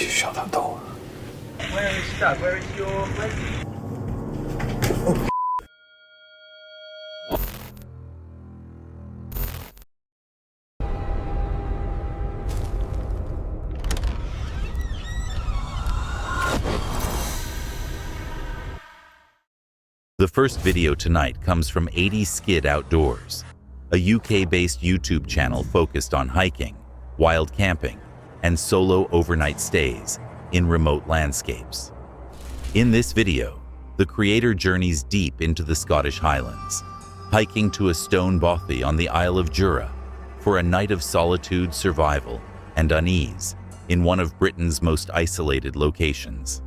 you shut that door? Where is Doug? Where is your lady? The first video tonight comes from 80 Skid Outdoors, a UK-based YouTube channel focused on hiking, wild camping, and solo overnight stays in remote landscapes. In this video, the creator journeys deep into the Scottish Highlands, hiking to a stone bothy on the Isle of Jura for a night of solitude, survival, and unease in one of Britain's most isolated locations.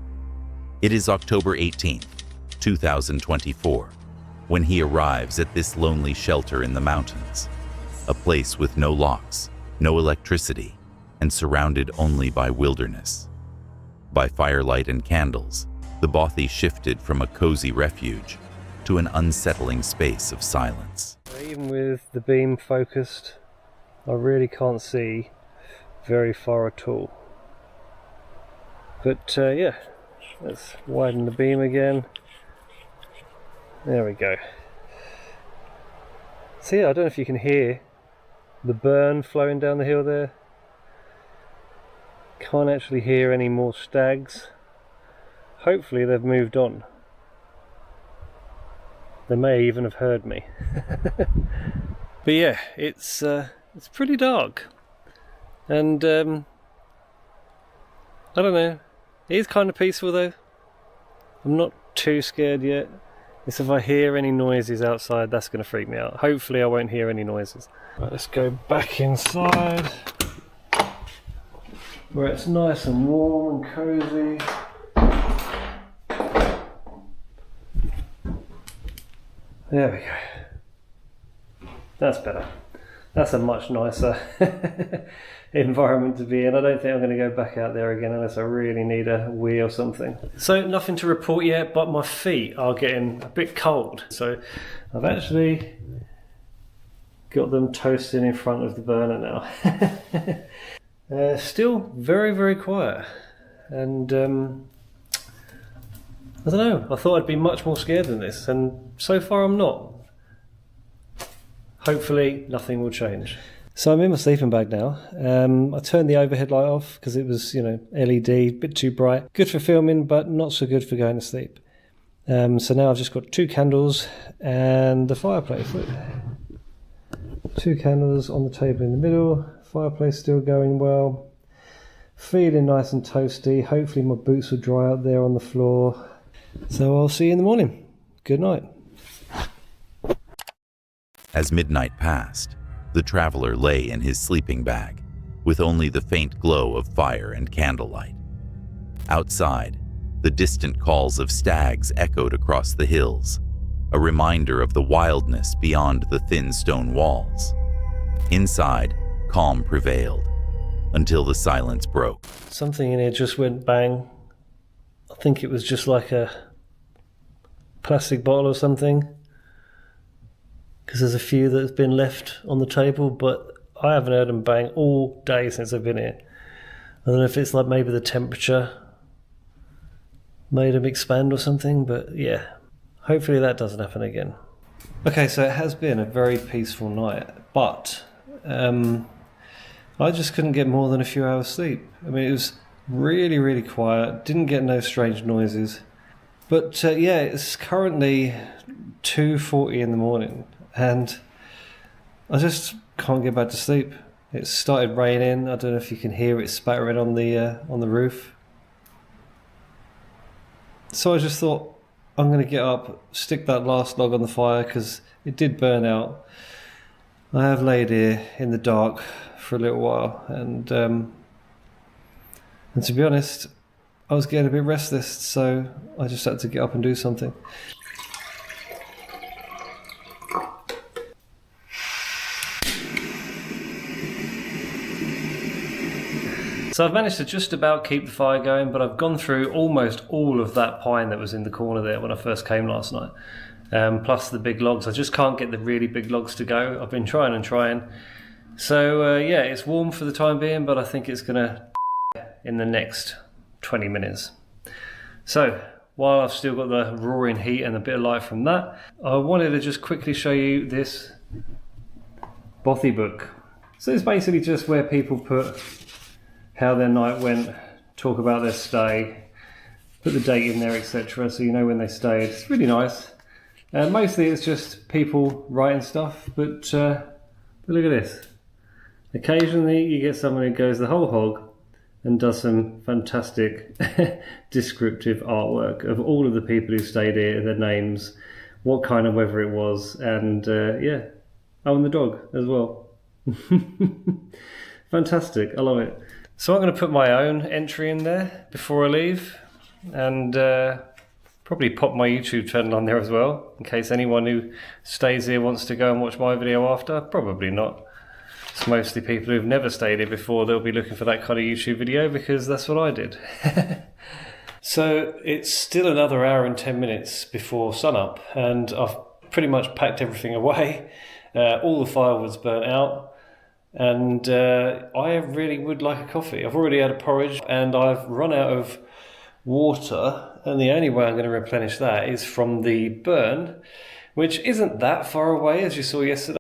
It is October 18th, 2024, when he arrives at this lonely shelter in the mountains, a place with no locks, no electricity, and surrounded only by wilderness. By firelight and candles, the bothy shifted from a cozy refuge to an unsettling space of silence. Even with the beam focused, I really can't see very far at all. But yeah, let's widen the beam again. There we go. So yeah, I don't know if you can hear the burn flowing down the hill there. Can't actually hear any more stags. Hopefully they've moved on. They may even have heard me. But yeah, it's pretty dark. And I don't know, it is kind of peaceful though. I'm not too scared yet. It's if I hear any noises outside, that's going to freak me out. Hopefully I won't hear any noises. Right, let's go back inside where it's nice and warm and cozy. There we go. That's better. That's a much nicer environment to be in. I don't think I'm going to go back out there again unless I really need a wee or something. So nothing to report yet, but my feet are getting a bit cold. So I've actually got them toasting in front of the burner now. Still very, very quiet. And I don't know, I thought I'd be much more scared than this, and so far I'm not. Hopefully nothing will change. So I'm in my sleeping bag now. I turned the overhead light off because it was, LED, a bit too bright. Good for filming, but not so good for going to sleep. So now I've just got 2 candles and the fireplace. Look. 2 candles on the table in the middle. Fireplace still going well. Feeling nice and toasty. Hopefully my boots will dry out there on the floor. So I'll see you in the morning. Good night. As midnight passed, the traveler lay in his sleeping bag, with only the faint glow of fire and candlelight. Outside, the distant calls of stags echoed across the hills, a reminder of the wildness beyond the thin stone walls. Inside, calm prevailed, until the silence broke. Something in here just went bang. I think it was just like a plastic bottle or something, because there's a few that have been left on the table, but I haven't heard them bang all day since I've been here. I don't know if it's like maybe the temperature made them expand or something, but yeah, hopefully that doesn't happen again. Okay, so it has been a very peaceful night, but I just couldn't get more than a few hours sleep. I mean, it was really, really quiet, didn't get no strange noises. But yeah, it's currently 2:40 in the morning and I just can't get back to sleep. It started raining. I don't know if you can hear it spattering on the roof. So I just thought, I'm going to get up, stick that last log on the fire because it did burn out. I have laid here in the dark for a little while, and to be honest, I was getting a bit restless, so I just had to get up and do something. So I've managed to just about keep the fire going, but I've gone through almost all of that pine that was in the corner there when I first came last night. Plus the big logs. I just can't get the really big logs to go. I've been trying and trying. So yeah, it's warm for the time being, but I think it's gonna in the next 20 minutes. So while I've still got the roaring heat and a bit of light from that, I wanted to just quickly show you this bothy book. So it's basically just where people put how their night went, talk about their stay, put the date in there, etc. So you know when they stayed. It's really nice. Mostly it's just people writing stuff, but look at this. Occasionally you get someone who goes the whole hog and does some fantastic descriptive artwork of all of the people who stayed here, their names, what kind of weather it was, and yeah, oh, and the dog as well. Fantastic, I love it. So I'm going to put my own entry in there before I leave, and probably pop my YouTube channel on there as well, in case anyone who stays here wants to go and watch my video after. Probably not. It's mostly people who've never stayed here before. They'll be looking for that kind of YouTube video because that's what I did. So it's still another hour and 10 minutes before sunup, and I've pretty much packed everything away. All the firewood's burnt out, and I really would like a coffee. I've already had a porridge and I've run out of water, and the only way I'm going to replenish that is from the burn, which isn't that far away, as you saw yesterday.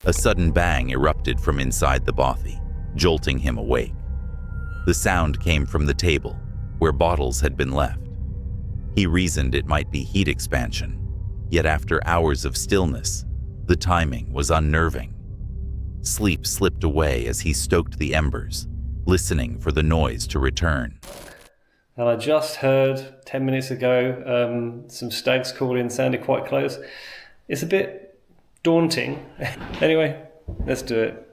A sudden bang erupted from inside the bothy, jolting him awake. The sound came from the table, where bottles had been left. He reasoned it might be heat expansion, yet after hours of stillness, the timing was unnerving. Sleep slipped away as he stoked the embers, listening for the noise to return. And I just heard 10 minutes ago some stags call in, sounded quite close. It's a bit daunting. Anyway, let's do it.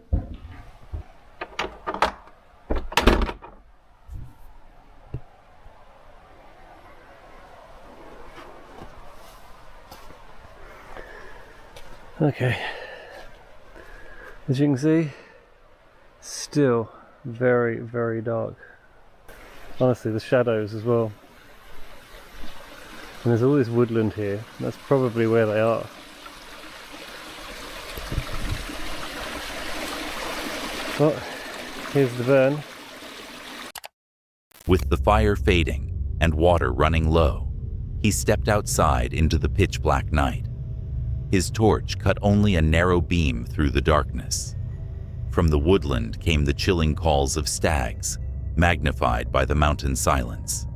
Okay, as you can see, still very, very dark. Honestly, the shadows as well. And there's all this woodland here. That's probably where they are. Well, here's the burn. With the fire fading and water running low, he stepped outside into the pitch-black night. His torch cut only a narrow beam through the darkness. From the woodland came the chilling calls of stags, magnified by the mountain silence.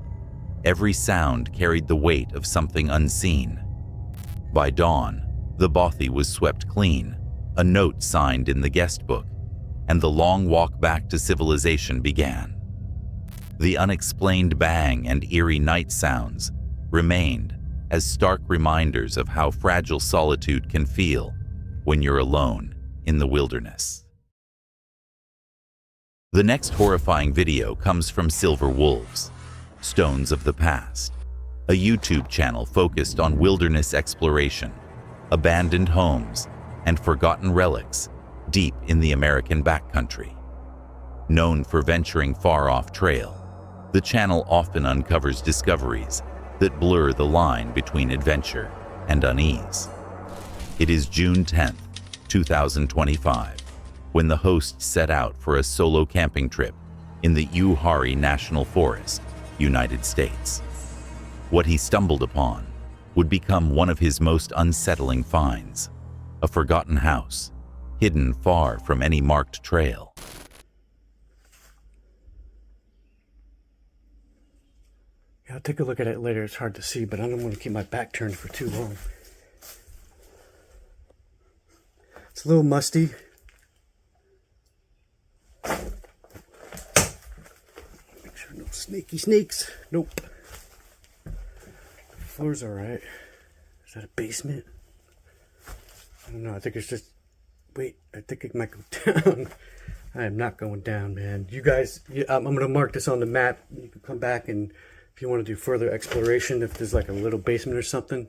Every sound carried the weight of something unseen. By dawn, the bothy was swept clean, a note signed in the guest book, and the long walk back to civilization began. The unexplained bang and eerie night sounds remained as stark reminders of how fragile solitude can feel when you're alone in the wilderness. The next horrifying video comes from Silver Wolves, Stones of the Past, a YouTube channel focused on wilderness exploration, abandoned homes, and forgotten relics deep in the American backcountry. Known for venturing far off trail, the channel often uncovers discoveries that blur the line between adventure and unease. It is June 10th, 2025, when the host set out for a solo camping trip in the Uwharrie National Forest, United States. What he stumbled upon would become one of his most unsettling finds, a forgotten house, hidden far from any marked trail. Yeah, I'll take a look at it later. It's hard to see, but I don't want to keep my back turned for too long. It's a little musty. Make sure no snaky snakes. Nope. The floor's alright. Is that a basement? I don't know. I think it's just... Wait, I think it might go down. I am not going down, man. You guys, I'm going to mark this on the map. You can come back and if you want to do further exploration, if there's like a little basement or something.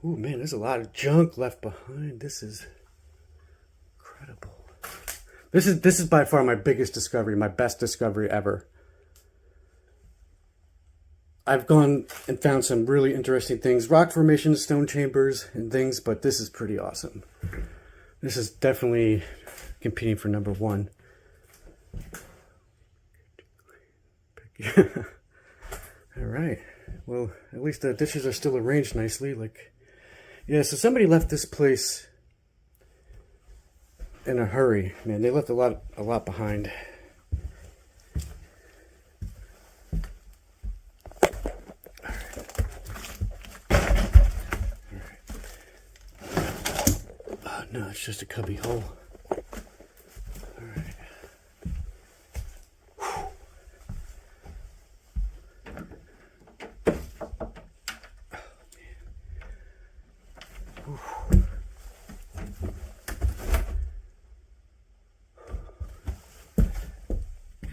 Ooh, man, there's a lot of junk left behind. This is incredible. This is by far my biggest discovery, my best discovery ever. I've gone and found some really interesting things, rock formations, stone chambers, and things, but this is pretty awesome. This is definitely competing for number one. Alright. Well, at least the dishes are still arranged nicely. Like, yeah, so somebody left this place in a hurry. Man, they left a lot behind. No, it's just a cubby hole. Alright.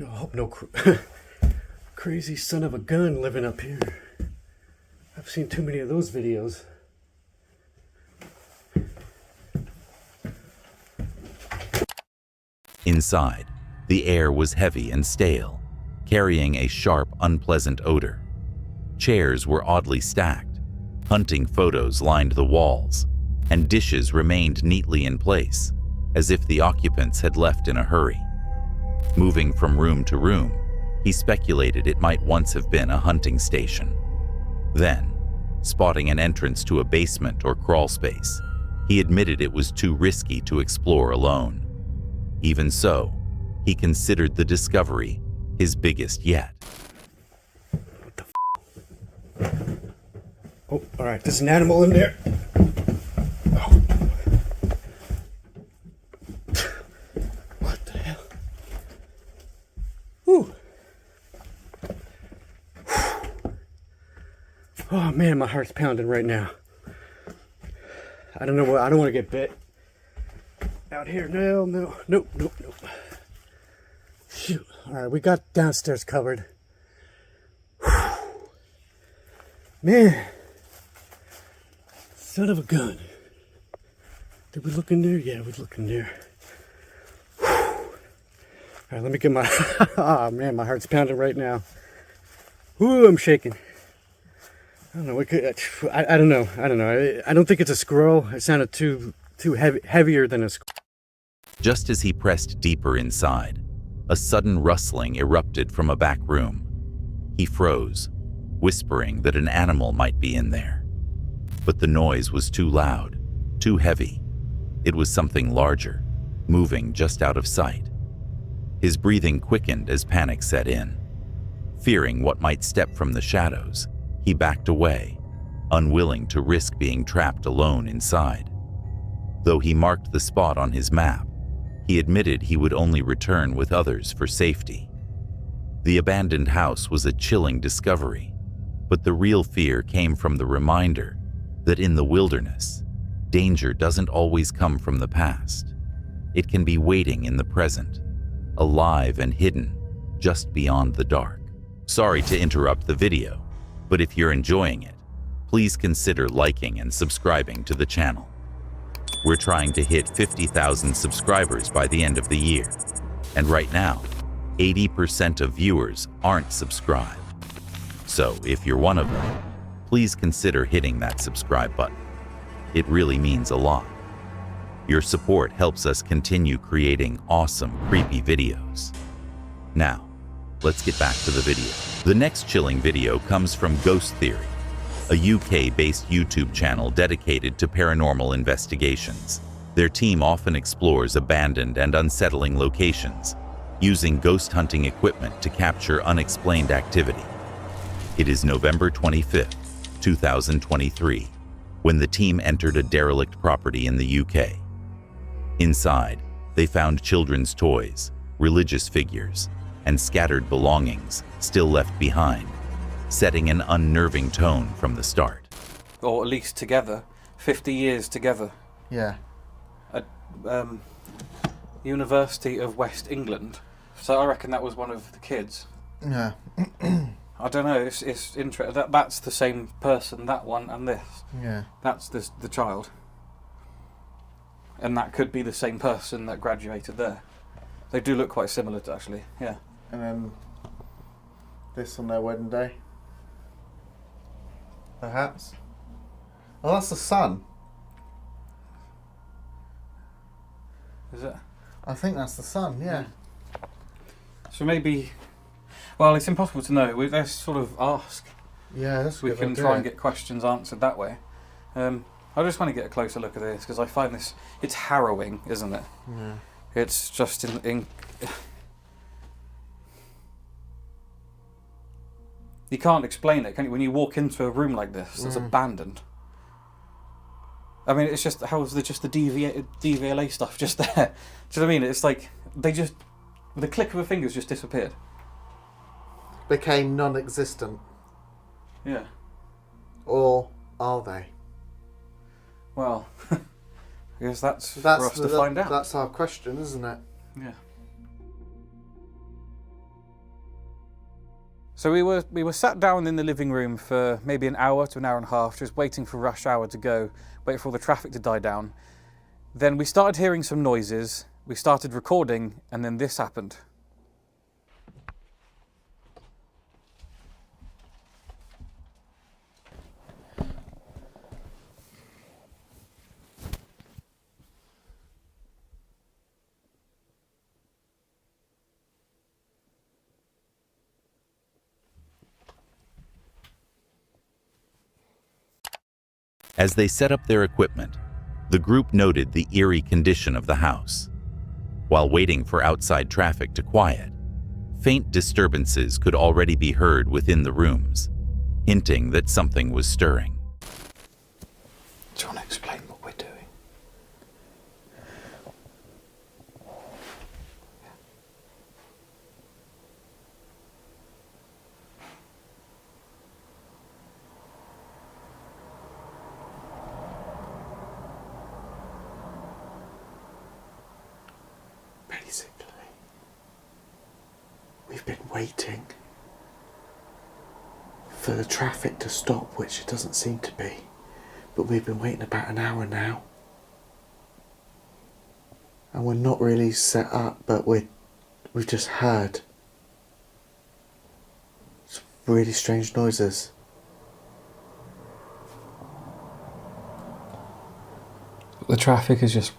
I hope no crazy son of a gun living up here. I've seen too many of those videos. Inside, the air was heavy and stale, carrying a sharp, unpleasant odor. Chairs were oddly stacked, hunting photos lined the walls, and dishes remained neatly in place, as if the occupants had left in a hurry. Moving from room to room, he speculated it might once have been a hunting station. Then, spotting an entrance to a basement or crawl space, he admitted it was too risky to explore alone. Even so, he considered the discovery his biggest yet. What the f? Oh, alright, there's an animal in there. Oh. What the hell? Whew. Oh man, my heart's pounding right now. I don't know what, I don't want to get bit. Out here, nope. Shoot. Alright, we got downstairs covered. Whew. Man. Son of a gun. Did we look in there? Yeah, we look in there. Alright, let me get my... Oh man, my heart's pounding right now. Ooh, I'm shaking. I don't know. I don't know. I don't think it's a squirrel. It sounded too heavier than a squirrel. Just as he pressed deeper inside, a sudden rustling erupted from a back room. He froze, whispering that an animal might be in there. But the noise was too loud, too heavy. It was something larger, moving just out of sight. His breathing quickened as panic set in. Fearing what might step from the shadows, he backed away, unwilling to risk being trapped alone inside. Though he marked the spot on his map, he admitted he would only return with others for safety. The abandoned house was a chilling discovery, but the real fear came from the reminder that in the wilderness, danger doesn't always come from the past. It can be waiting in the present, alive and hidden just beyond the dark. Sorry to interrupt the video, but if you're enjoying it, please consider liking and subscribing to the channel. We're trying to hit 50,000 subscribers by the end of the year. And right now, 80% of viewers aren't subscribed. So if you're one of them, please consider hitting that subscribe button. It really means a lot. Your support helps us continue creating awesome, creepy videos. Now, let's get back to the video. The next chilling video comes from Ghost Theory, a UK-based YouTube channel dedicated to paranormal investigations. Their team often explores abandoned and unsettling locations, using ghost hunting equipment to capture unexplained activity. It is November 25th, 2023, when the team entered a derelict property in the UK. Inside, they found children's toys, religious figures, and scattered belongings still left behind, setting an unnerving tone from the start. Or at least together. 50 years together. Yeah. At University of West England. So I reckon that was one of the kids. Yeah. I don't know, it's interesting. That's the same person, that one and this. Yeah. That's the child. And that could be the same person that graduated there. They do look quite similar, actually, yeah. And then this on their wedding day. The hats. Oh, that's the sun. Is it? I think that's the sun, yeah. So maybe... Well, it's impossible to know. Let's sort of ask. Yeah, that's a We good can idea. try and get questions answered that way. I just want to get a closer look at this because I find this, it's harrowing, isn't it? Yeah. It's just you can't explain it, can you? When you walk into a room like this that's abandoned. I mean, it's just, how is there just the DVLA stuff just there? Do you know what I mean? It's like, they just, with a click of a finger, just disappeared. Became non-existent. Yeah. Or are they? Well, I guess that's for us to find out. That's our question, isn't it? Yeah. So we were sat down in the living room for maybe an hour to an hour and a half, just waiting for rush hour to go, wait for all the traffic to die down. Then we started hearing some noises, we started recording, and then this happened. As they set up their equipment, the group noted the eerie condition of the house. While waiting for outside traffic to quiet, faint disturbances could already be heard within the rooms, hinting that something was stirring. Do you want to explain what we're doing? Basically, we've been waiting for the traffic to stop, which it doesn't seem to be. But we've been waiting about an hour now. And we're not really set up, but we've just heard some really strange noises. The traffic is just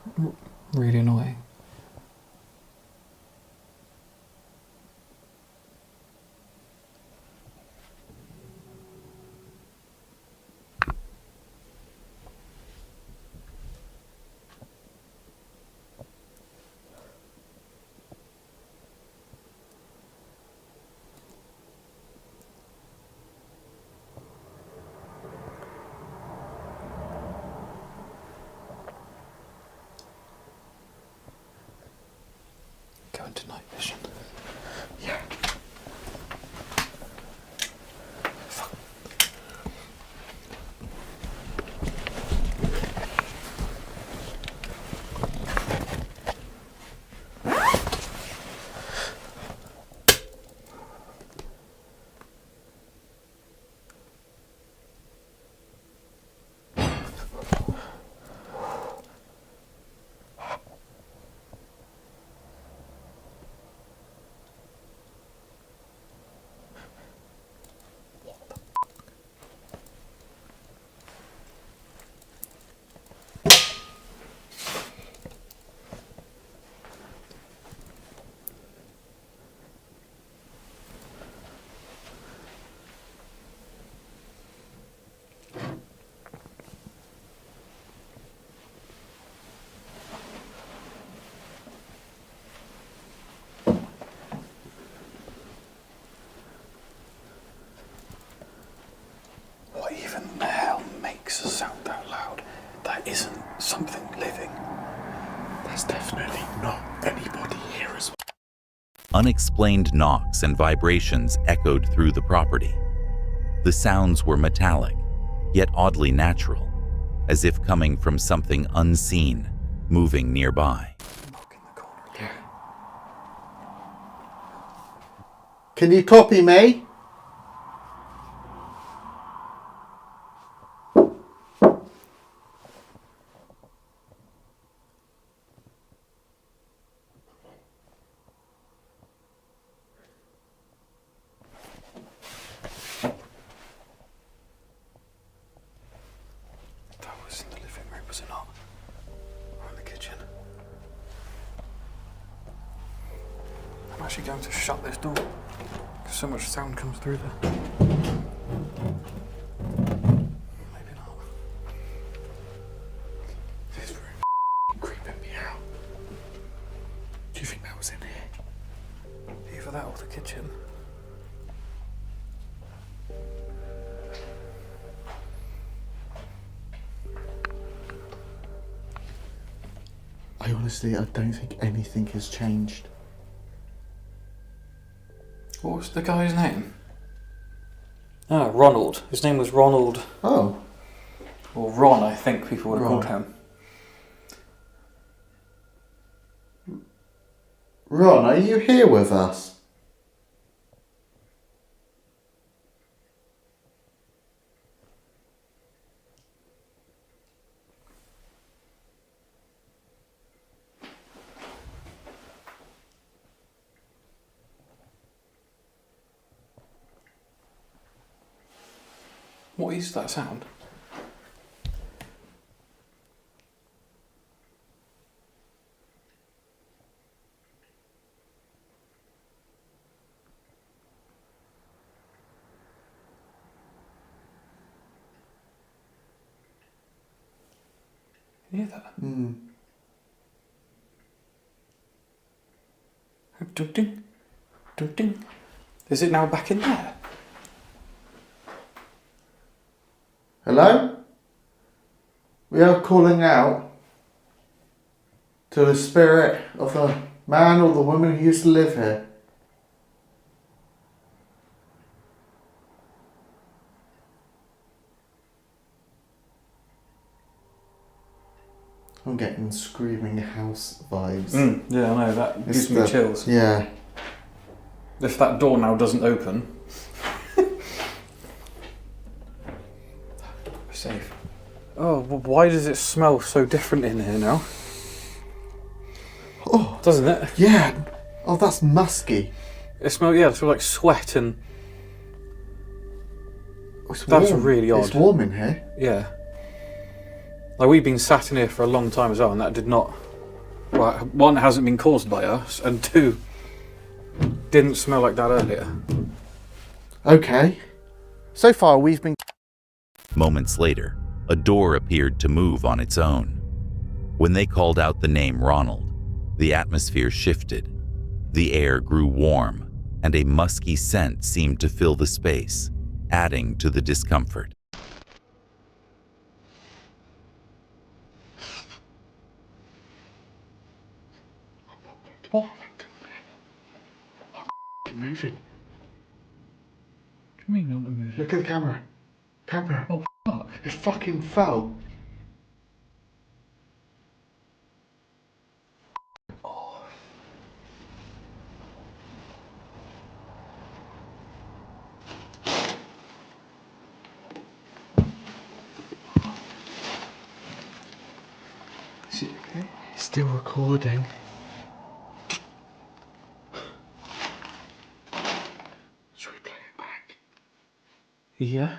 really annoying. Go into night vision. Yeah. What even the hell makes a sound that loud? That isn't something living. There's definitely not anybody here as well. Unexplained knocks and vibrations echoed through the property. The sounds were metallic, yet oddly natural, as if coming from something unseen, moving nearby. Knock in the corner again. Can you copy me? That was in the living room, was it not? Or in the kitchen? I'm actually going to shut this door. So much sound comes through there. Maybe not. This room creeping me out. Do you think that was in here? Either that or the kitchen. I honestly, I don't think anything has changed. What was the guy's name? Ah, Ronald. His name was Ronald. Oh. Or Ron, I think people would have Ron. called him. Ron, are you here with us? What is that sound? Can you hear that? Ding, ding, ding, ding. Is it now back in there? Hello? We are calling out to the spirit of the man or the woman who used to live here. I'm getting screaming house vibes. Yeah, I know, that gives me chills. Yeah. If that door now doesn't open... We're safe. Oh, well, why does it smell so different in here now? Oh, doesn't it? yeah. Oh, that's musky. It smells, yeah, it smells like sweat and... It's That's warm. really odd. It's warm in here. Yeah. Like, we've been sat in here for a long time as well, and that did not... Well, one, it hasn't been caused by us, and two, didn't smell like that earlier. Okay. So far, we've been... Moments later, a door appeared to move on its own. When they called out the name Ronald, the atmosphere shifted. The air grew warm, and a musky scent seemed to fill the space, adding to the discomfort. What? Moving. What do you mean not moving? Look at the camera. Camera. Oh, fuck. It fucking fell. Is it okay? It's still recording. Should we play it back? Yeah?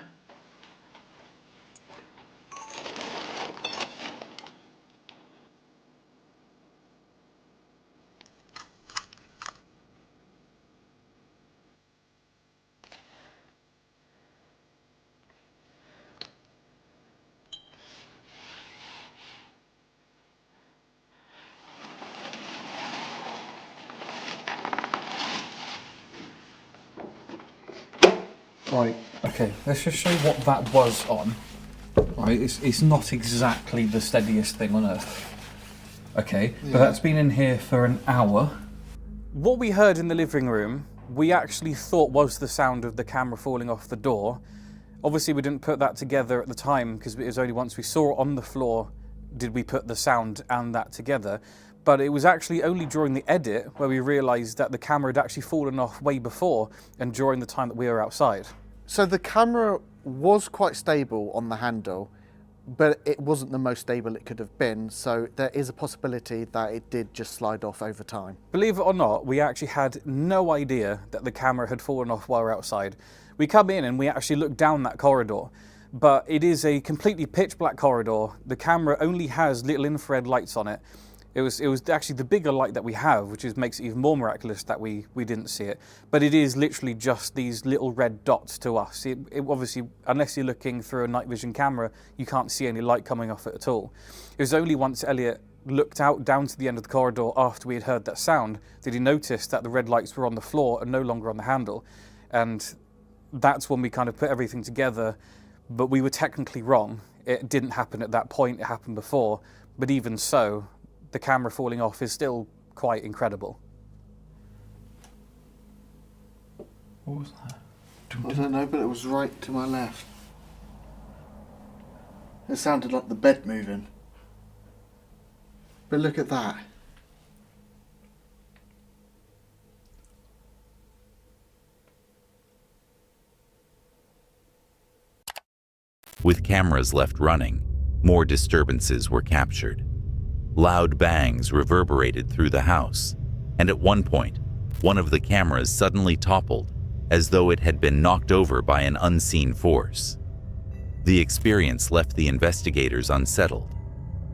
Right, okay, let's just show what that was on. Right, it's not exactly the steadiest thing on earth. Okay, but that's been in here for an hour. What we heard in the living room, we actually thought was the sound of the camera falling off the door. Obviously we didn't put that together at the time because it was only once we saw it on the floor did we put the sound and that together. But it was actually only during the edit where we realised that the camera had actually fallen off way before and during the time that we were outside. So the camera was quite stable on the handle, but it wasn't the most stable it could have been, so there is a possibility that it did just slide off over time. Believe it or not, we actually had no idea that the camera had fallen off while we were outside. We come in and we actually look down that corridor, but it is a completely pitch black corridor. The camera only has little infrared lights on it. It was actually the bigger light that we have, which makes it even more miraculous that we didn't see it. But it is literally just these little red dots to us. It obviously, unless you're looking through a night vision camera, you can't see any light coming off it at all. It was only once Elliot looked out down to the end of the corridor after we had heard that sound that he noticed that the red lights were on the floor and no longer on the handle. And that's when we kind of put everything together. But we were technically wrong. It didn't happen at that point, it happened before. But even so, the camera falling off is still quite incredible. What was that? I don't know, but it was right to my left. It sounded like the bed moving. But look at that. With cameras left running, more disturbances were captured. Loud bangs reverberated through the house, and at one point, one of the cameras suddenly toppled as though it had been knocked over by an unseen force. The experience left the investigators unsettled.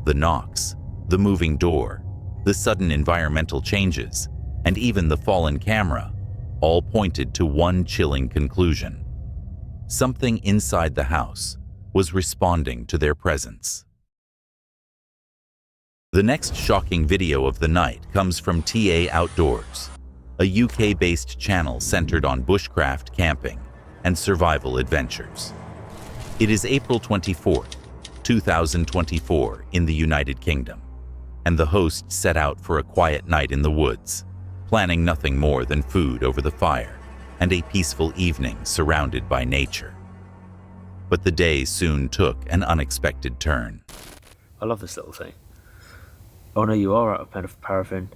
The knocks, the moving door, the sudden environmental changes, and even the fallen camera all pointed to one chilling conclusion. Something inside the house was responding to their presence. The next shocking video of the night comes from TA Outdoors, a UK-based channel centered on bushcraft camping and survival adventures. It is April 24th, 2024 in the United Kingdom, and the host set out for a quiet night in the woods, planning nothing more than food over the fire and a peaceful evening surrounded by nature. But the day soon took an unexpected turn. I love this little thing. Oh no, you are out of paraffin.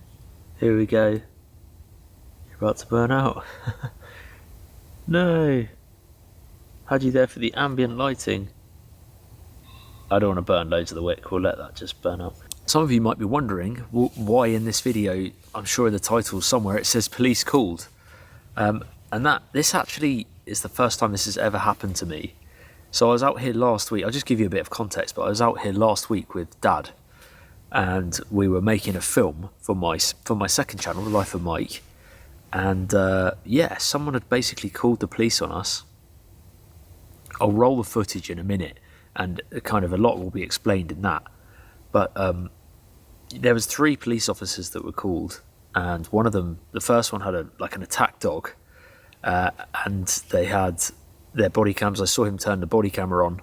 Here we go. You're about to burn out. No. Had you there for the ambient lighting? I don't want to burn loads of the wick. We'll let that just burn out. Some of you might be wondering why in this video, I'm sure in the title somewhere it says police called. And this actually is the first time this has ever happened to me. So I was out here last week. I'll just give you a bit of context, but I was out here last week with Dad, and we were making a film for my second channel, The Life of Mike. And yeah, someone had basically called the police on us. I'll roll the footage in a minute, and kind of a lot will be explained in that. But there was 3 police officers that were called, and one of them, the first one, had an attack dog, and they had their body cams. I saw him turn the body camera on.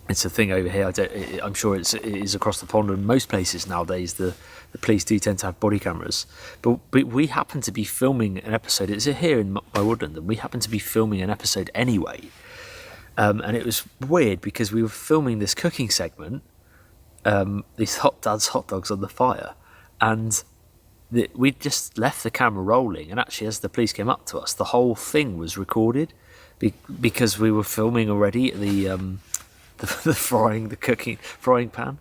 It's a thing over here. I'm sure it is across the pond, and most places nowadays the police do tend to have body cameras. But we happen to be filming an episode. It's here in my woodland, and we happen to be filming an episode anyway. And it was weird because we were filming this cooking segment, these Dad's hot dogs on the fire, and we just left the camera rolling. And actually, as the police came up to us, the whole thing was recorded because we were filming already the frying pan.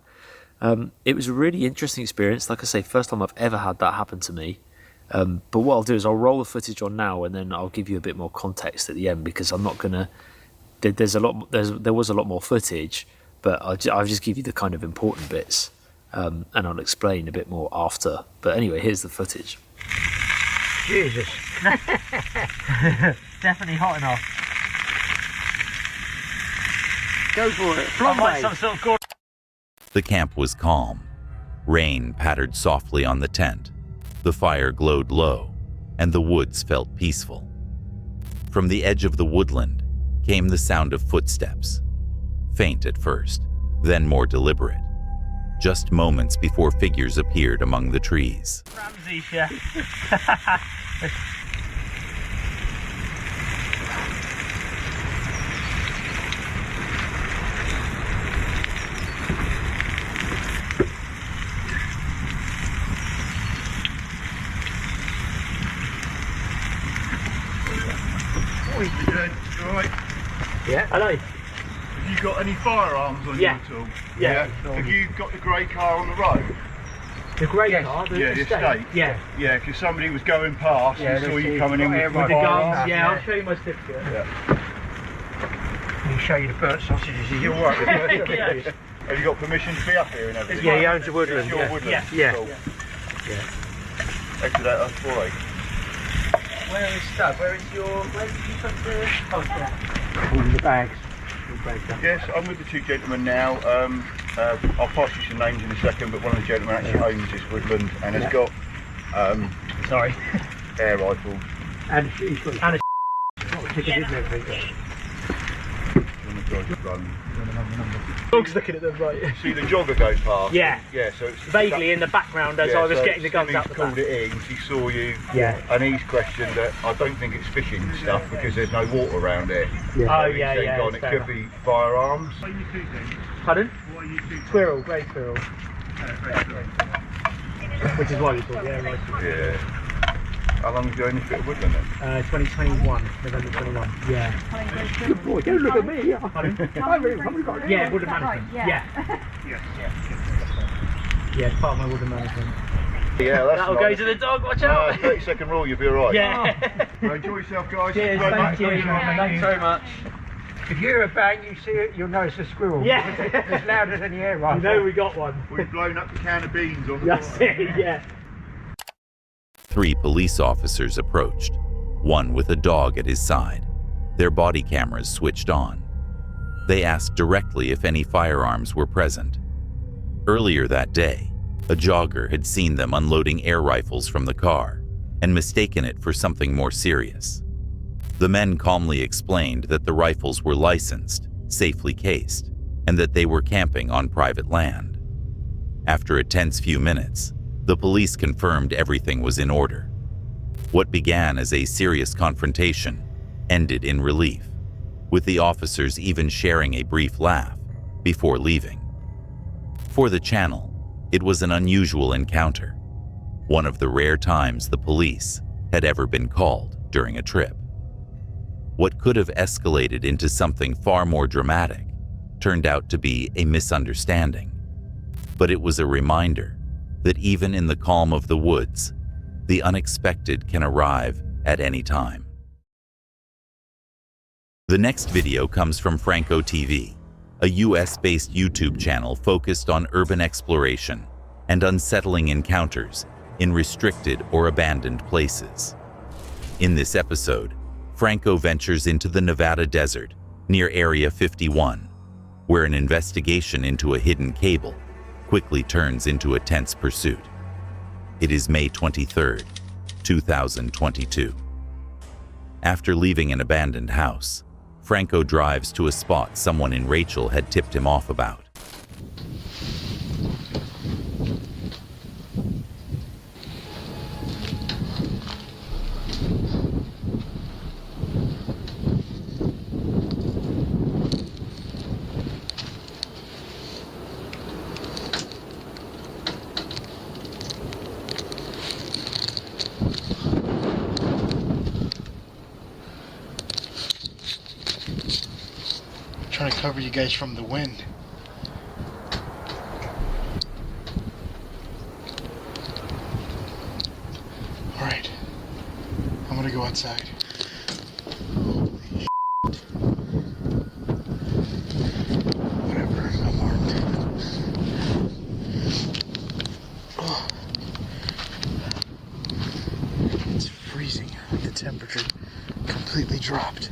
It was a really interesting experience. Like I say, first time I've ever had that happen to me. But what I'll do is I'll roll the footage on now, and then I'll give you a bit more context at the end, because I'm not gonna. There was a lot more footage, but I'll just give you the kind of important bits, and I'll explain a bit more after. But anyway, here's the footage. Jesus. Definitely hot enough. Go for it. The camp was calm. Rain pattered softly on the tent. The fire glowed low, and the woods felt peaceful. From the edge of the woodland came the sound of footsteps. Faint at first, then more deliberate. Just moments before figures appeared among the trees. Ramsey, yeah. Right. Yeah, hello. Have you got any firearms on you at all? Yeah. Have you got the grey car on the road? The grey car? The estate? Yeah. Yeah, because somebody was going past and saw you coming in with the firearms. guns. Yeah, I'll show you my certificate. Yeah. I'll show you the burnt sausages. You're right. Yeah. Have you got permission to be up here and everything? Yeah, he owns the woodland. It's your Yeah. woodland. Yeah. Cool. Yeah. Exit out of 48. Where is Stub? Where did you put the poster? In the bags. Yes, I'm with the two gentlemen now. I'll pass you some names in a second, but one of the gentlemen actually owns this woodland and has got Sorry. air rifles. And he's got a ticket in everything. When the guys run. Dog's looking at them right. See the jogger go past? Yeah. Yeah, so it's Vaguely in the background as I was getting the guns out the called back. it in, he saw you, Yeah. and he's questioned that I don't think it's fishing stuff because there's no water around it. Yeah. So Oh he's yeah, then yeah. gone, it could be firearms. Pardon? Squirrel, grey squirrel. Which is why we thought, yeah, right. Yeah. How long have you owned this bit of woodland then? 2021, November 21. Yeah. Good boy, don't look at me. Pardon? Yeah, woodland management. Yeah. Yeah, it's part of my woodland management. Yeah, that's That'll nice. go to the dog, watch out! 30-second rule, you'll be alright. Yeah. Well, enjoy yourself, guys. Cheers, Very thank much. you. Thanks very much. If you hear a bang, you see it, you'll know it's a squirrel. Yeah. As loud as any air You rifle. know we got one. We've blown up the can of beans on the That's it, yeah. 3 police officers approached, one with a dog at his side, their body cameras switched on. They asked directly if any firearms were present. Earlier that day, a jogger had seen them unloading air rifles from the car and mistaken it for something more serious. The men calmly explained that the rifles were licensed, safely cased, and that they were camping on private land. After a tense few minutes, the police confirmed everything was in order. What began as a serious confrontation ended in relief, with the officers even sharing a brief laugh before leaving. For the channel, it was an unusual encounter, one of the rare times the police had ever been called during a trip. What could have escalated into something far more dramatic turned out to be a misunderstanding, but it was a reminder that even in the calm of the woods, the unexpected can arrive at any time. The next video comes from Franco TV, a US-based YouTube channel focused on urban exploration and unsettling encounters in restricted or abandoned places. In this episode, Franco ventures into the Nevada desert near Area 51, where an investigation into a hidden cable quickly turns into a tense pursuit. It is May 23rd, 2022. After leaving an abandoned house, Franco drives to a spot someone in Rachel had tipped him off about. Trying to cover you guys from the wind. Alright. I'm gonna go outside. Holy shit. Whatever, I'm armed. Oh. It's freezing. The temperature completely dropped.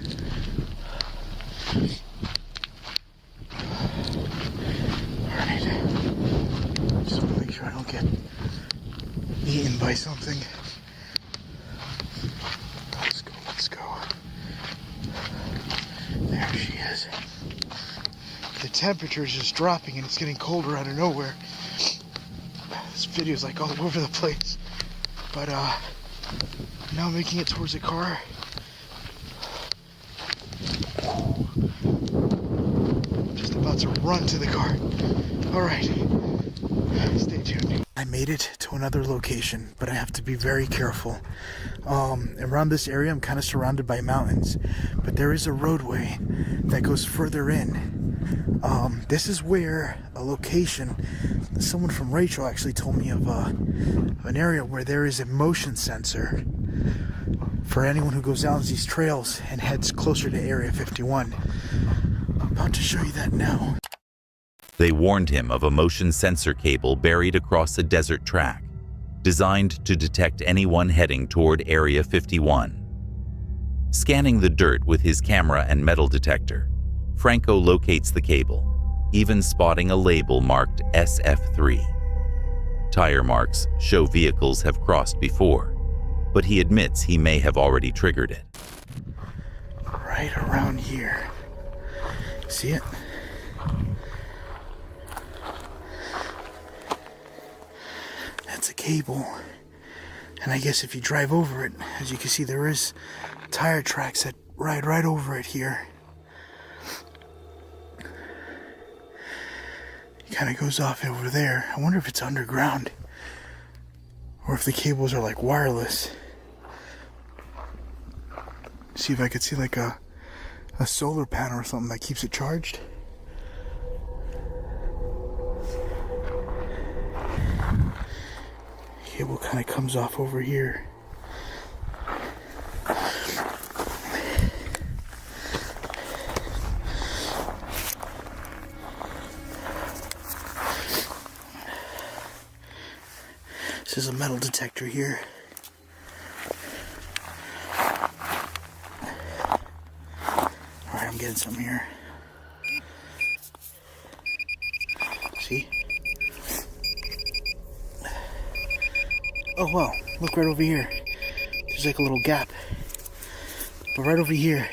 Alright. Just want to make sure I don't get eaten by something. Let's go, let's go. There she is. The temperature is just dropping and it's getting colder out of nowhere. This video's like all over the place. But now I'm making it towards the car. Just about to run to the car. Alright. Stay tuned. I made it to another location, but I have to be very careful. Around this area I'm kind of surrounded by mountains, but there is a roadway that goes further in. This is where a location, someone from Rachel actually told me of an area where there is a motion sensor for anyone who goes down these trails and heads closer to Area 51. I'm about to show you that now. They warned him of a motion sensor cable buried across a desert track, designed to detect anyone heading toward Area 51. Scanning the dirt with his camera and metal detector, Franco locates the cable, even spotting a label marked SF3. Tire marks show vehicles have crossed before, but he admits he may have already triggered it. Right around here. See it? That's a cable. And I guess if you drive over it, as you can see, there is tire tracks that ride right over it here. It kind of goes off over there. I wonder if it's underground or if the cables are like wireless. See if I could see like a solar panel or something that keeps it charged. Cable kind of comes off over here. This is a metal detector here. Alright, I'm getting some here. See? Oh wow, look right over here. There's like a little gap. But right over here,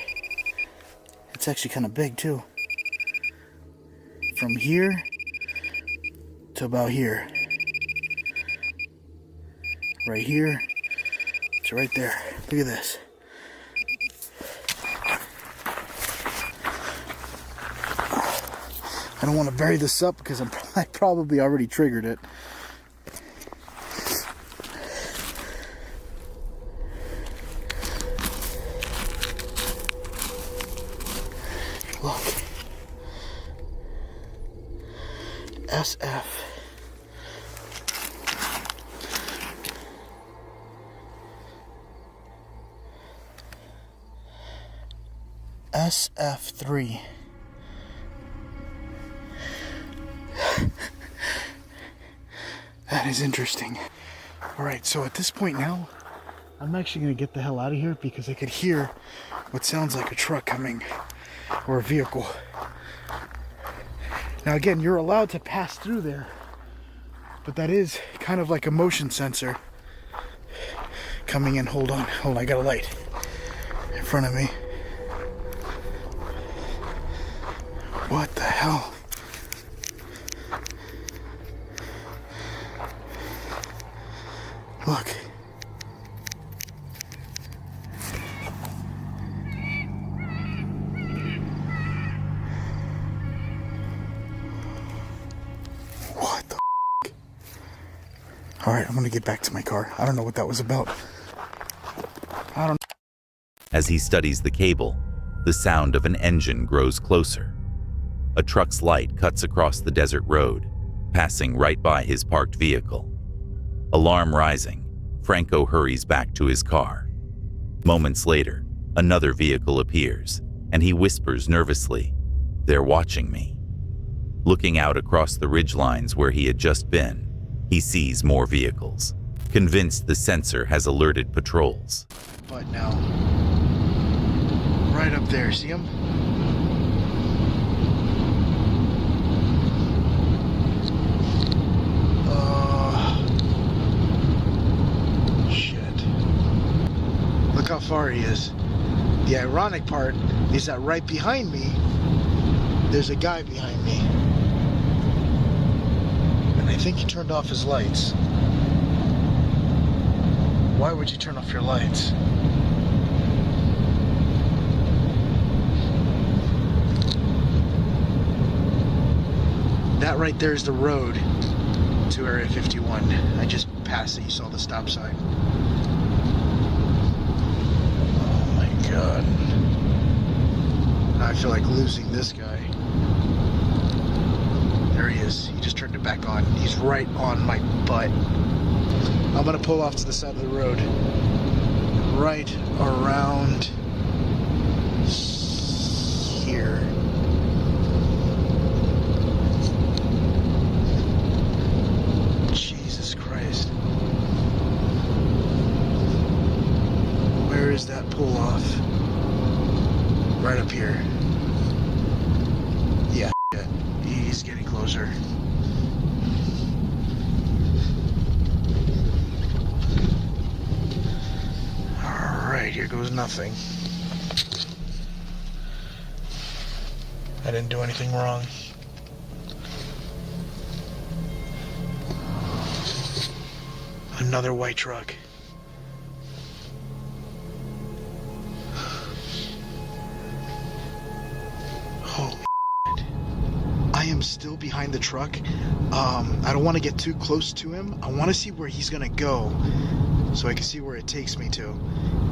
it's actually kind of big too. From here to about here. Right here to right there. Look at this. I don't want to bury this up because I probably already triggered it. Look. SF. SF3. That is interesting. Alright, so at this point now, I'm actually going to get the hell out of here because I could hear what sounds like a truck coming, or a vehicle. Now again, you're allowed to pass through there, but that is kind of like a motion sensor coming in. Hold on, I got a light in front of me. What the hell? Look. What the f***? Alright, I'm gonna get back to my car. I don't know what that was about. I don't. As he studies the cable, the sound of an engine grows closer. A truck's light cuts across the desert road, passing right by his parked vehicle. Alarm rising, Franco hurries back to his car. Moments later, another vehicle appears, and he whispers nervously, "They're watching me." Looking out across the ridgelines where he had just been, he sees more vehicles, convinced the sensor has alerted patrols. But now, right up there, see him? Shit. Look how far he is. The ironic part is that right behind me, there's a guy behind me. And I think he turned off his lights. Why would you turn off your lights? That right there is the road to Area 51. I just passed it. You saw the stop sign. Oh my god. I feel like losing this guy. There he is. He just turned it back on. He's right on my butt. I'm gonna pull off to the side of the road. Right around here. that pull off. Right up here. Yeah, he's getting closer. Alright, here goes nothing. I didn't do anything wrong. Another white truck. Holy shit. I am still behind the truck. I don't want to get too close to him. I want to see where he's gonna go so I can see where it takes me to.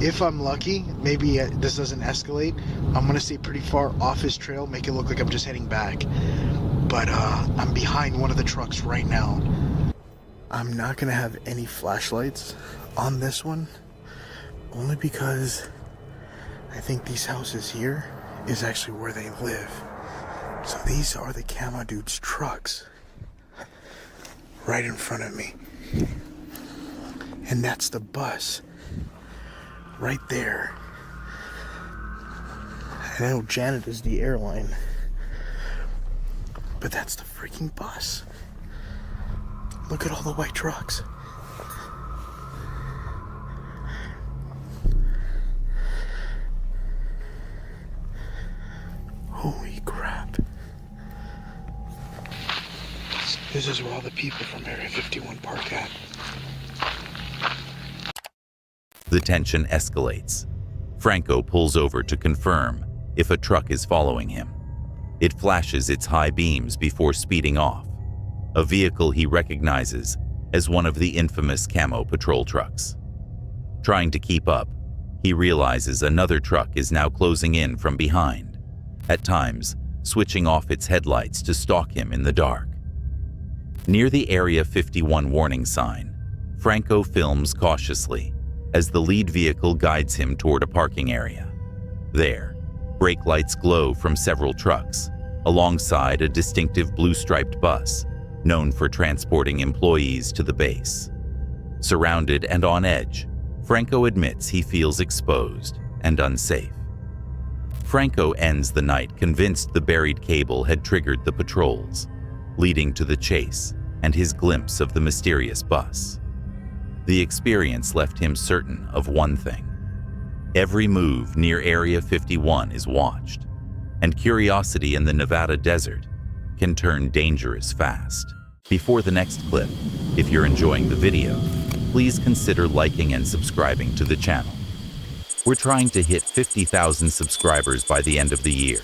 If I'm lucky, maybe this doesn't escalate. I'm gonna stay pretty far off his trail, make it look like I'm just heading back. But I'm behind one of the trucks right now. I'm not gonna have any flashlights on this one, only because I think these houses here is actually where they live. So these are the camo dude's trucks right in front of me. And that's the bus right there. I know Janet is the airline, but that's the freaking bus. Look at all the white trucks. Holy crap. This is where all the people from Area 51 park at. The tension escalates. Franco pulls over to confirm if a truck is following him. It flashes its high beams before speeding off. A vehicle he recognizes as one of the infamous camo patrol trucks. Trying to keep up, he realizes another truck is now closing in from behind, at times switching off its headlights to stalk him in the dark. Near the Area 51 warning sign, Franco films cautiously as the lead vehicle guides him toward a parking area. There, brake lights glow from several trucks, alongside a distinctive blue-striped bus known for transporting employees to the base. Surrounded and on edge, Franco admits he feels exposed and unsafe. Franco ends the night convinced the buried cable had triggered the patrols, leading to the chase and his glimpse of the mysterious bus. The experience left him certain of one thing. Every move near Area 51 is watched, and curiosity in the Nevada desert can turn dangerous fast. Before the next clip, if you're enjoying the video, please consider liking and subscribing to the channel. We're trying to hit 50,000 subscribers by the end of the year,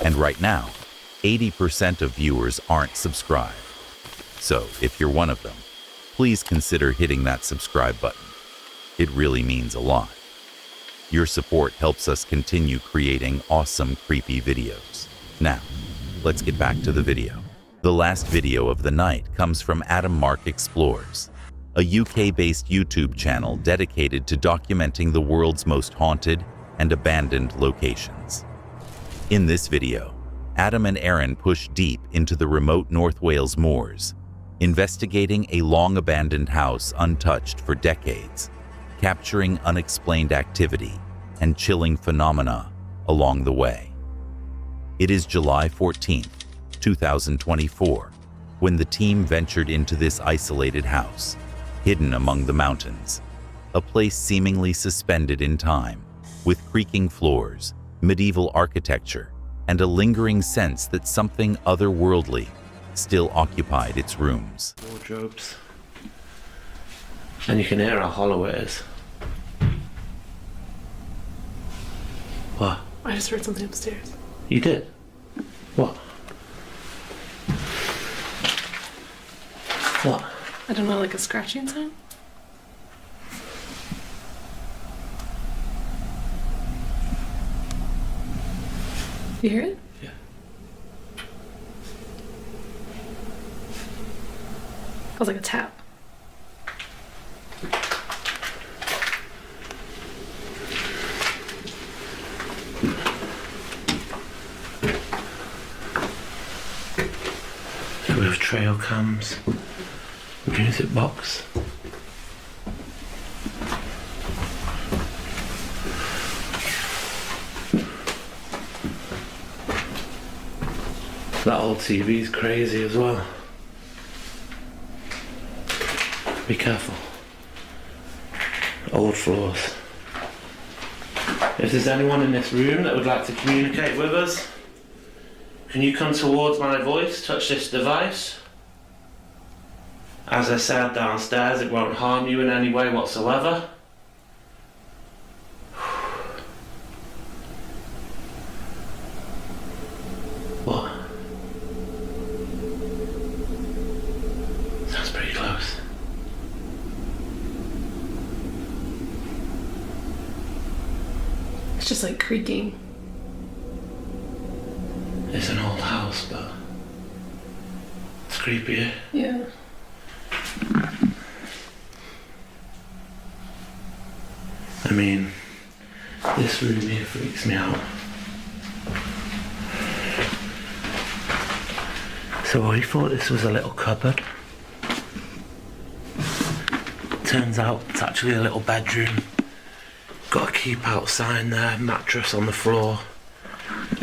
and right now, 80% of viewers aren't subscribed. So if you're one of them, please consider hitting that subscribe button. It really means a lot. Your support helps us continue creating awesome, creepy videos. Now, let's get back to the video. The last video of the night comes from Adam Mark Explores, a UK-based YouTube channel dedicated to documenting the world's most haunted and abandoned locations. In this video, Adam and Aaron push deep into the remote North Wales moors, investigating a long-abandoned house untouched for decades, capturing unexplained activity and chilling phenomena along the way. It is July 14th, 2024, when the team ventured into this isolated house, hidden among the mountains, a place seemingly suspended in time, with creaking floors, medieval architecture, and a lingering sense that something otherworldly still occupied its rooms. Wardrobes. And you can hear how hollow it is. What? I just heard something upstairs. You did? What? What? I don't know, like a scratching sound? You hear it? Yeah. It was like a tap. So we have trail cams, music box. That old TV's crazy as well. Be careful. Old floors. If there's anyone in this room that would like to communicate with us, can you come towards my voice, touch this device? As I said downstairs, it won't harm you in any way whatsoever. What? Sounds pretty close. It's just like creaking. It's an old house, but it's creepy. Yeah. I mean, this room here freaks me out. So I thought this was a little cupboard. Turns out it's actually a little bedroom. Got a keep out sign there, mattress on the floor.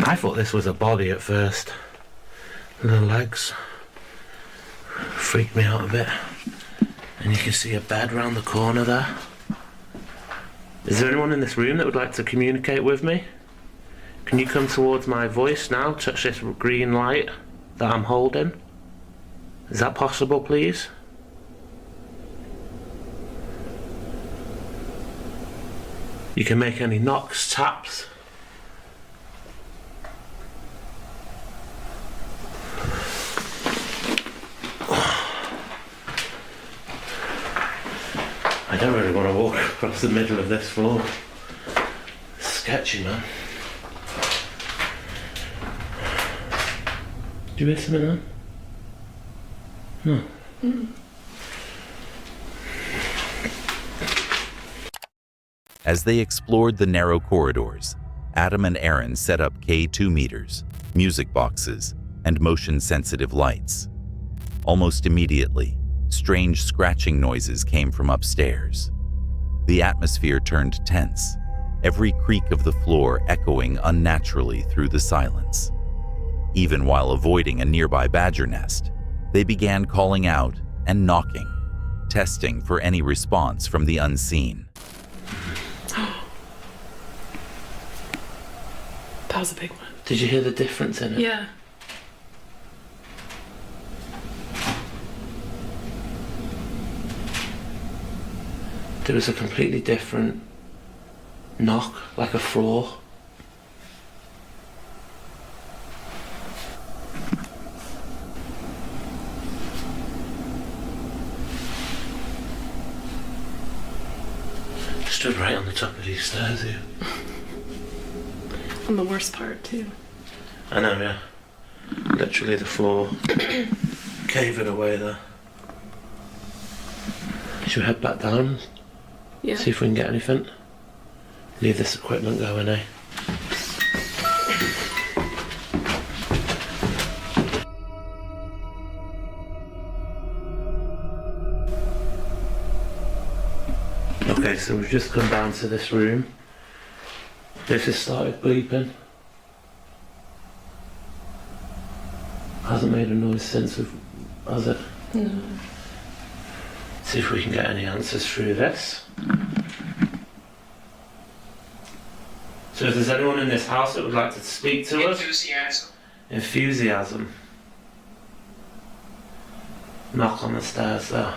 I thought this was a body at first. The legs freaked me out a bit. And you can see a bed round the corner there. Is there anyone in this room that would like to communicate with me? Can you come towards my voice now? Touch this green light that I'm holding. Is that possible, please? You can make any knocks, taps. I don't really want to walk across the middle of this floor. It's sketchy, man. Do you hear something then? No. As they explored the narrow corridors, Adam and Aaron set up K2 meters, music boxes, and motion-sensitive lights. Almost immediately, strange scratching noises came from upstairs. The atmosphere turned tense, every creak of the floor echoing unnaturally through the silence. Even while avoiding a nearby badger nest, they began calling out and knocking, testing for any response from the unseen. That was a big one. Did you hear the difference in it? Yeah. There was a completely different knock, like a floor. Stood right on the top of these stairs here. And the worst part, too. I know, yeah. Literally the floor caving away there. Should we head back down? Yeah. See if we can get anything. Leave this equipment going, eh? Okay, so we've just come down to this room. This has started bleeping. Hasn't made a noise since, has it? No. See if we can get any answers through this. So if there's anyone in this house that would like to speak to us. Enthusiasm. Knock on the stairs there.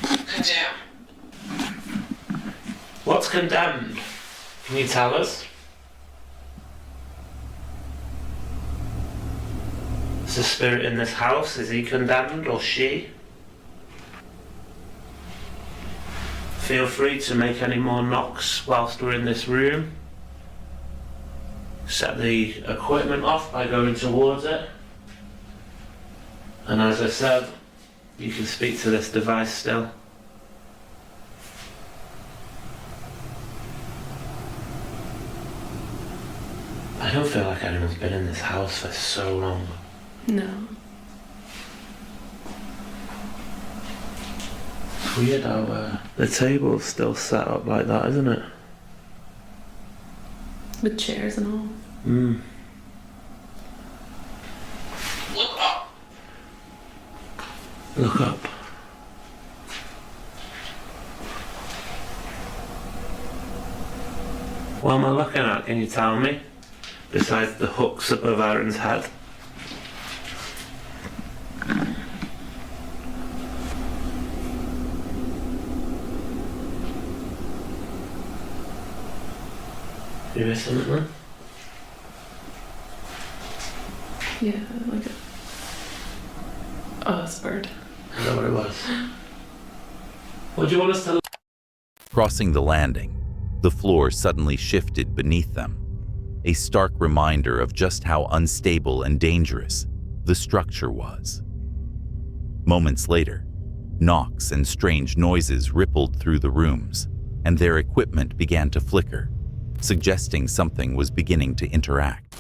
Condemn. What's condemned? Can you tell us? Is the spirit in this house, is he condemned or she? Feel free to make any more knocks whilst we're in this room. Set the equipment off by going towards it. And as I said, you can speak to this device still. I don't feel like anyone's been in this house for so long. No. It's weird how the table's still set up like that, isn't it? With chairs and all. Look up. What am I looking at? Can you tell me? Besides the hooks above Aaron's head. You hear something then? Yeah, like a... Oh, it's a bird. Is that what it was? What do you want us to... Crossing the landing, the floor suddenly shifted beneath them, a stark reminder of just how unstable and dangerous the structure was. Moments later, knocks and strange noises rippled through the rooms, and their equipment began to flicker, suggesting something was beginning to interact.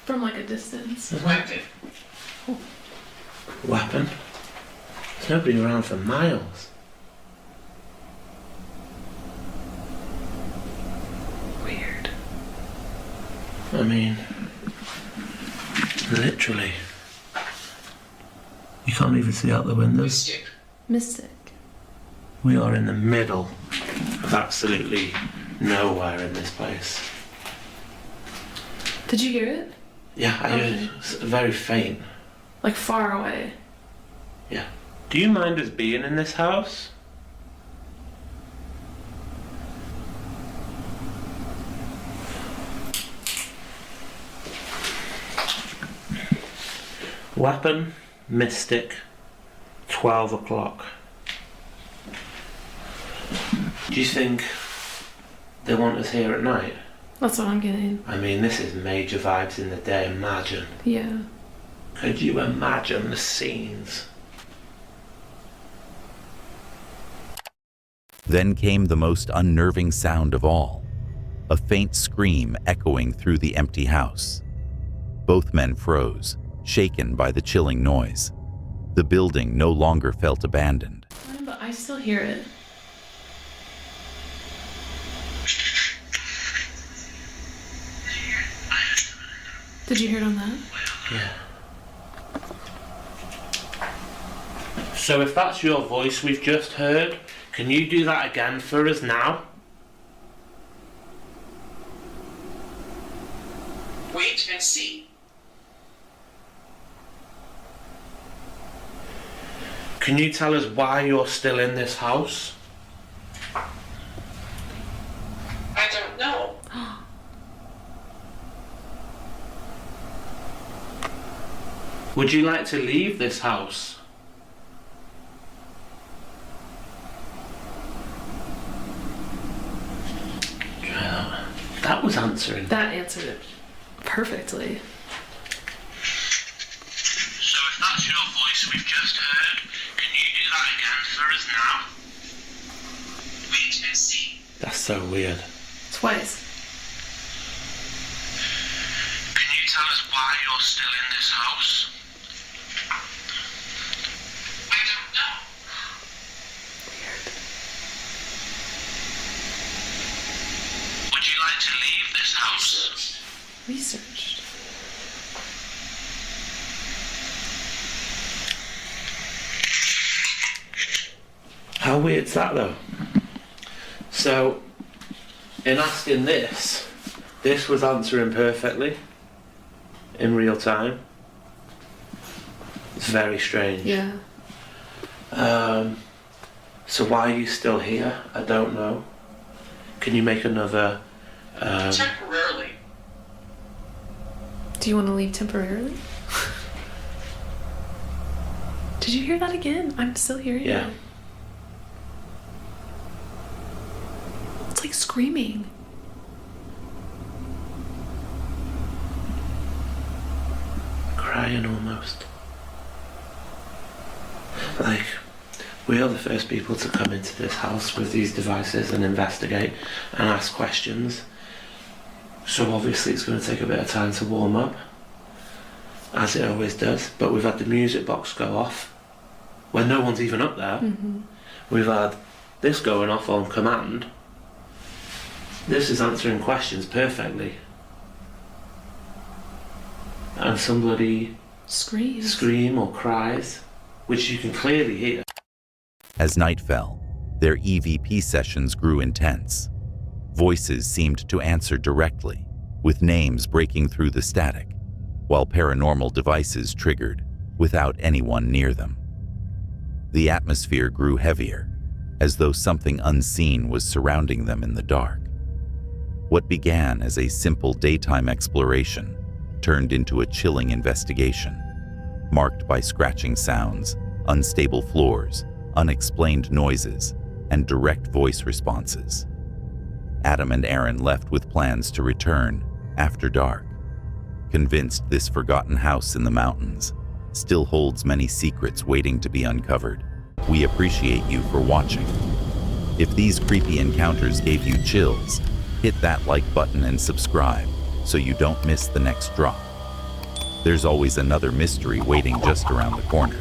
From like a distance. Weapon. Weapon? There's nobody around for miles. Weird. I mean, literally. You can't even see out the windows. Mystic. We are in the middle of absolutely nowhere in this place. Did you hear it? Yeah, I heard it. It's very faint. Like far away. Yeah. Do you mind us being in this house? Weapon, mystic, 12 o'clock. Do you think they want us here at night? That's what I'm getting. I mean, this is major vibes in the day, imagine. Yeah. Could you imagine the scenes? Then came the most unnerving sound of all, a faint scream echoing through the empty house. Both men froze, shaken by the chilling noise. The building no longer felt abandoned. But I still hear it. Did you hear it on that? Yeah. So if that's your voice we've just heard, can you do that again for us now? Wait and see. Can you tell us why you're still in this house? I don't know. Would you like to leave this house? Try that. That was answering. That answered it perfectly. So if that's your voice we've just heard, can you do that again for us now? Wait and see. That's so weird. Twice. Can you tell us why you're still in this house? I don't know. Would you like to leave this house? Researched. How weird's that though? So, in asking this was answering perfectly in real time. It's very strange. Yeah. So why are you still here? I don't know. Can you make another... Temporarily. Do you want to leave temporarily? Did you hear that again? I'm still hearing Yeah. it. It's like screaming. Crying almost. Like, we are the first people to come into this house with these devices and investigate and ask questions. So obviously it's going to take a bit of time to warm up, as it always does. But we've had the music box go off when no one's even up there. Mm-hmm. We've had this going off on command. This is answering questions perfectly. And somebody Screams. scream or cries which you can clearly hear. As night fell, their EVP sessions grew intense. Voices seemed to answer directly, with names breaking through the static, while paranormal devices triggered without anyone near them. The atmosphere grew heavier, as though something unseen was surrounding them in the dark. What began as a simple daytime exploration turned into a chilling investigation, marked by scratching sounds, unstable floors, unexplained noises, and direct voice responses. Adam and Aaron left with plans to return after dark, convinced this forgotten house in the mountains still holds many secrets waiting to be uncovered. We appreciate you for watching. If these creepy encounters gave you chills, hit that like button and subscribe so you don't miss the next drop. There's always another mystery waiting just around the corner.